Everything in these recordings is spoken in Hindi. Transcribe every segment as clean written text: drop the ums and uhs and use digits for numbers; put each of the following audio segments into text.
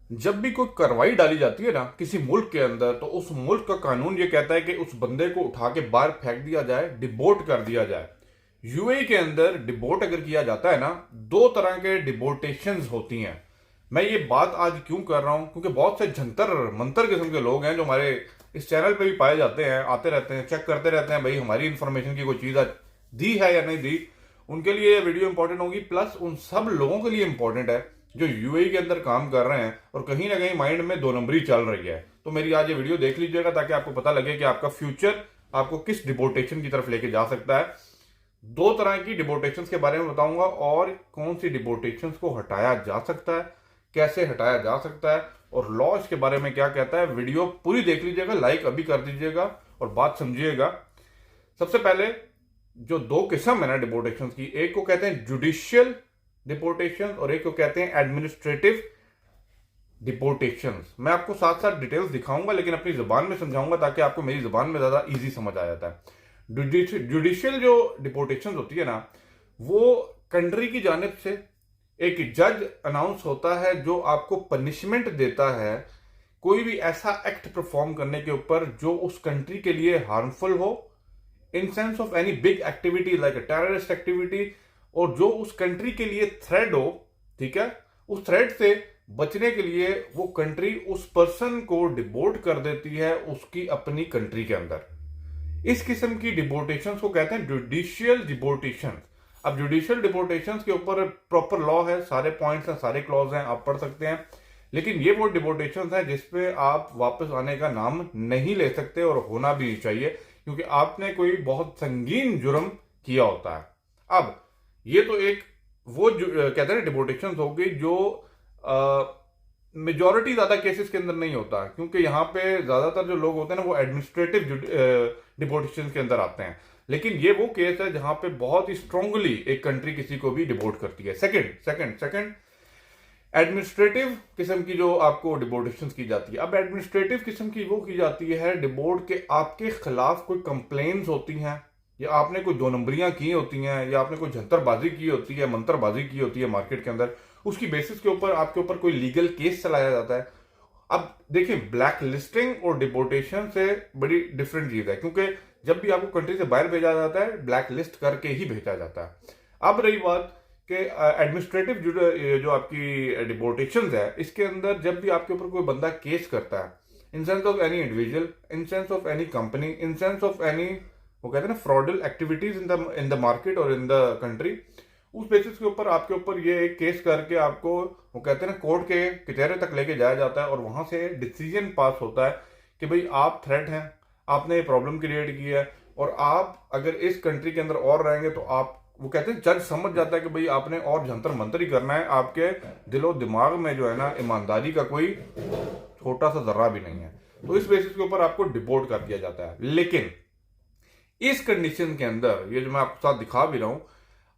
जब भी कोई कार्रवाई डाली जाती है ना किसी मुल्क के अंदर, तो उस मुल्क का कानून ये कहता है कि उस बंदे को उठा के बाहर फेंक दिया जाए, डिपोर्ट कर दिया जाए। यूएई के अंदर डिपोर्ट अगर किया जाता है ना, दो तरह के डिपोर्टेशंस होती हैं। मैं ये बात आज क्यों कर रहा हूं, क्योंकि बहुत से जंतर मंतर किस्म के लोग हैं जो हमारे इस चैनल पे भी पाए जाते हैं, आते रहते हैं, चेक करते रहते हैं भाई हमारी इंफॉर्मेशन की कोई चीज दी है या नहीं दी। उनके लिए ये वीडियो इंपॉर्टेंट होगी, प्लस उन सब लोगों के लिए इंपॉर्टेंट है जो यूएई के अंदर काम कर रहे हैं और कहीं ना कहीं माइंड में दो नंबरी चल रही है। तो मेरी आज ये वीडियो देख लीजिएगा ताकि आपको पता लगे कि आपका फ्यूचर आपको किस डिपोर्टेशन की तरफ लेके जा सकता है। दो तरह की डिपोर्टेशन के बारे में बताऊंगा और कौन सी डिपोर्टेशन को हटाया जा सकता है, कैसे हटाया जा सकता है, और लॉ इसके बारे में क्या कहता है। वीडियो पूरी देख लीजिएगा, लाइक अभी कर दीजिएगा और बात समझिएगा। सबसे पहले जो दो किस्म है ना डिपोर्टेशन की, एक को कहते हैं जुडिशियल डिपोर्टेशन और एक को कहते हैं एडमिनिस्ट्रेटिव डिपोर्टेशन। मैं आपको साथ साथ डिटेल्स दिखाऊंगा लेकिन अपनी जुबान में समझाऊंगा ताकि आपको मेरी जुबान में ज्यादा इजी समझ आ जाता है। जुडिशियल जो डिपोर्टेशन होती है ना, वो कंट्री की जानिब से एक जज अनाउंस होता है जो आपको पनिशमेंट देता है कोई भी ऐसा एक्ट परफॉर्म करने के ऊपर जो उस कंट्री के लिए हार्मफुल हो, in sense of any big activity like a terrorist activity, और जो उस कंट्री के लिए थ्रेड हो। ठीक है, उस थ्रेड से बचने के लिए वो कंट्री उस पर्सन को डिपोर्ट कर देती है उसकी अपनी कंट्री के अंदर। इस किस्म की डिपोर्टेशन को कहते हैं जुडिशियल डिपोर्टेशन। अब जुडिशियल डिपोर्टेशन के ऊपर प्रॉपर लॉ है, सारे पॉइंट्स हैं, सारे क्लॉज हैं, आप पढ़ सकते हैं। लेकिन ये वो डिपोर्टेशन है जिसपे आप वापस आने का नाम नहीं ले सकते और होना भी चाहिए, क्योंकि आपने कोई बहुत संगीन जुर्म किया होता है। अब ये तो एक वो कहते हैं डिपोर्टेशन हो गई जो मेजॉरिटी ज्यादा केसेस के अंदर नहीं होता, क्योंकि यहाँ पे ज्यादातर जो लोग होते हैं ना वो एडमिनिस्ट्रेटिव डिपोर्टेशन के अंदर आते हैं। लेकिन ये वो केस है जहां पे बहुत ही स्ट्रांगली एक कंट्री किसी को भी डिपोर्ट करती है। सेकंड सेकंड सेकंड एडमिनिस्ट्रेटिव किस्म की जो आपको डिपोर्टेशन की जाती है। अब एडमिनिस्ट्रेटिव किस्म की वो की जाती है डिपोर्ट के आपके खिलाफ कोई कंप्लेन्स होती हैं, या आपने कोई दो नंबरियां की होती हैं, या आपने कोई जंतरबाजी की होती है, मंत्रबाजी की होती है मार्केट के अंदर, उसकी बेसिस के ऊपर आपके ऊपर कोई लीगल केस चलाया जाता है। अब देखिए, ब्लैक लिस्टिंग और डिपोर्टेशन से बड़ी डिफरेंट चीज है, क्योंकि जब भी आपको कंट्री से बाहर भेजा जाता है ब्लैक लिस्ट करके ही भेजा जाता है। अब रही बात कि एडमिनिस्ट्रेटिव जो आपकी डिपोर्टेशन है, इसके अंदर जब भी आपके ऊपर कोई बंदा केस करता है, in sense of any individual, in sense of any company, in sense of any, वो कहते हैं ना, फ्रॉडल एक्टिविटीज इन द मार्केट और इन द कंट्री, उस बेसिस के ऊपर आपके ऊपर ये एक केस करके आपको, वो कहते हैं ना, कोर्ट के कचहरे तक लेके जाया जाता है और वहां से डिसीजन पास होता है कि भाई आप थ्रेट हैं, आपने प्रॉब्लम क्रिएट की है, और आप अगर इस कंट्री के अंदर और रहेंगे तो आप, वो कहते हैं, जज समझ जाता है कि भाई आपने और जंतर मंतर ही करना है, आपके दिलो दिमाग में जो है ना ईमानदारी का कोई छोटा सा जर्रा भी नहीं है, तो इस बेसिस के ऊपर आपको डिपोर्ट कर दिया जाता है। लेकिन इस कंडीशन के अंदर, ये जो मैं आपके साथ दिखा भी रहा हूं,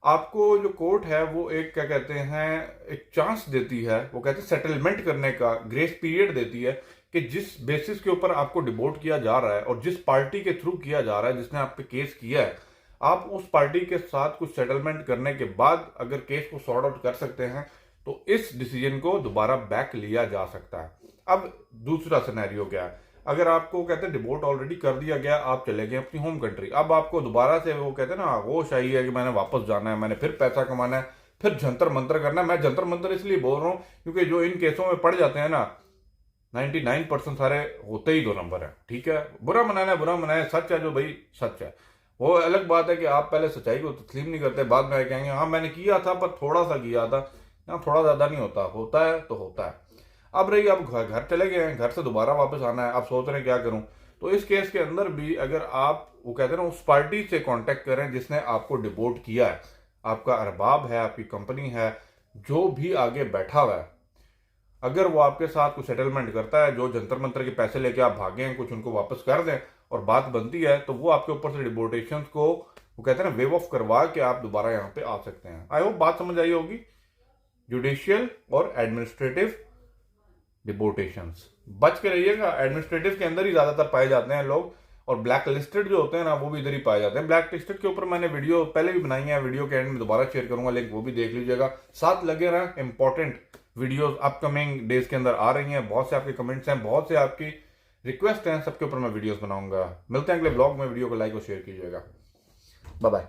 आपको जो कोर्ट है वो एक, क्या कहते हैं, एक चांस देती है, वो कहते हैं सेटलमेंट करने का ग्रेस पीरियड देती है, कि जिस बेसिस के ऊपर आपको डिपोर्ट किया जा रहा है और जिस पार्टी के थ्रू किया जा रहा है जिसने आप पे केस किया है, आप उस पार्टी के साथ कुछ सेटलमेंट करने के बाद अगर केस को सॉर्ट आउट कर सकते हैं तो इस डिसीजन को दोबारा बैक लिया जा सकता है। अब दूसरा सिनेरियो क्या है, अगर आपको, कहते हैं, डिपोर्ट ऑलरेडी कर दिया गया, आप चले गए अपनी होम कंट्री, अब आपको दोबारा से, वो कहते हैं ना, होश आई है कि मैंने वापस जाना है, मैंने फिर पैसा कमाना है, फिर जंतर मंतर करना है। मैं जंतर मंतर इसलिए बोल रहा हूं क्योंकि जो इन केसों में पड़ जाते हैं ना, 99% सारे होते ही दो नंबर है। ठीक है, बुरा मनाना है, बुरा मनाए, सच है जो भाई सच है। वो अलग बात है कि आप पहले सच्चाई को तस्लीम नहीं करते, बाद में कहेंगे हाँ मैंने किया था पर थोड़ा सा किया था। यहाँ थोड़ा ज्यादा नहीं होता, होता है तो होता है। अब रही, अब घर चले गए हैं, घर से दोबारा वापस आना है, आप सोच रहे हैं क्या करूं, तो इस केस के अंदर भी अगर आप, वो कहते हैं ना, उस पार्टी से कांटेक्ट करें जिसने आपको डिपोर्ट किया है, आपका अरबाब है, आपकी कंपनी है, जो भी आगे बैठा हुआ है, अगर वो आपके साथ कुछ सेटलमेंट करता है, जो जंतर मंतर के पैसे लेके आप भागे हैं, कुछ उनको वापस कर दें और बात बनती है, तो वो आपके ऊपर से डिपोर्टेशन को, वो कहते हैं ना, वेव ऑफ करवा के आप दोबारा यहाँ पे आ सकते हैं। आई होप बात समझ आई होगी। जुडिशियल और एडमिनिस्ट्रेटिव डिपोर्टेशंस, बच के रहिएगा, एडमिनिस्ट्रेटिव के अंदर ही ज्यादातर पाए जाते हैं लोग, और ब्लैक लिस्टेड जो होते हैं ना वो भी इधर ही पाए जाते हैं। ब्लैक लिस्टेड के ऊपर मैंने वीडियो पहले भी बनाई है, वीडियो के एंड में दोबारा शेयर करूंगा, लिंक वो भी देख लीजिएगा। साथ लगे रहा, इंपॉर्टेंट वीडियोस अपकमिंग डेज के अंदर आ रही हैं। बहुत से आपके कमेंट्स हैं, बहुत से आपकी रिक्वेस्ट हैं, सबके ऊपर मैं वीडियोस बनाऊंगा। मिलते हैं अगले ब्लॉग में। वीडियो को लाइक और शेयर कीजिएगा। Bye bye.